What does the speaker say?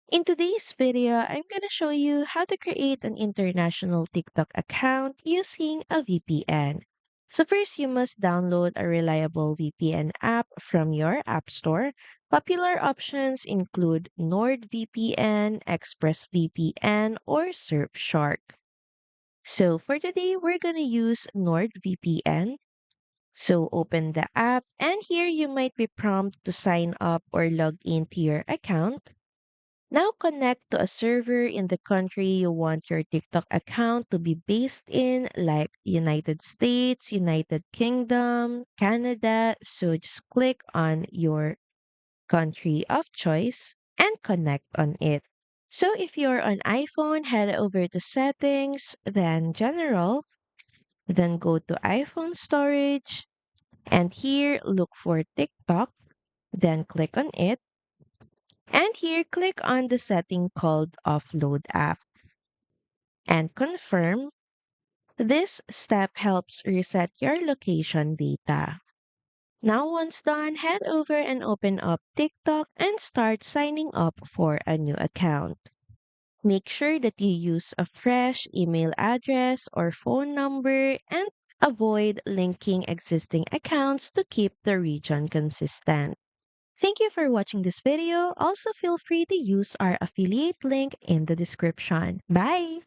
In today's video, I'm gonna show you how to create an international TikTok account using a VPN. So first, you must download a reliable VPN app from your app store. Popular options include NordVPN, ExpressVPN, or Surfshark. So for today, we're gonna use NordVPN. So open the app, and here you might be prompted to sign up or log into your account. Now connect to a server in the country you want your TikTok account to be based in, like United States, United Kingdom, Canada. So just click on your country of choice and connect on it. So if you're on iPhone, head over to settings, then general, then go to iPhone storage, and here look for TikTok, then click on it. And here, click on the setting called Offload App and confirm. This step helps reset your location data. Now, once done, head over and open up TikTok and start signing up for a new account. Make sure that you use a fresh email address or phone number and avoid linking existing accounts to keep the region consistent. Thank you for watching this video. Also, feel free to use our affiliate link in the description. Bye!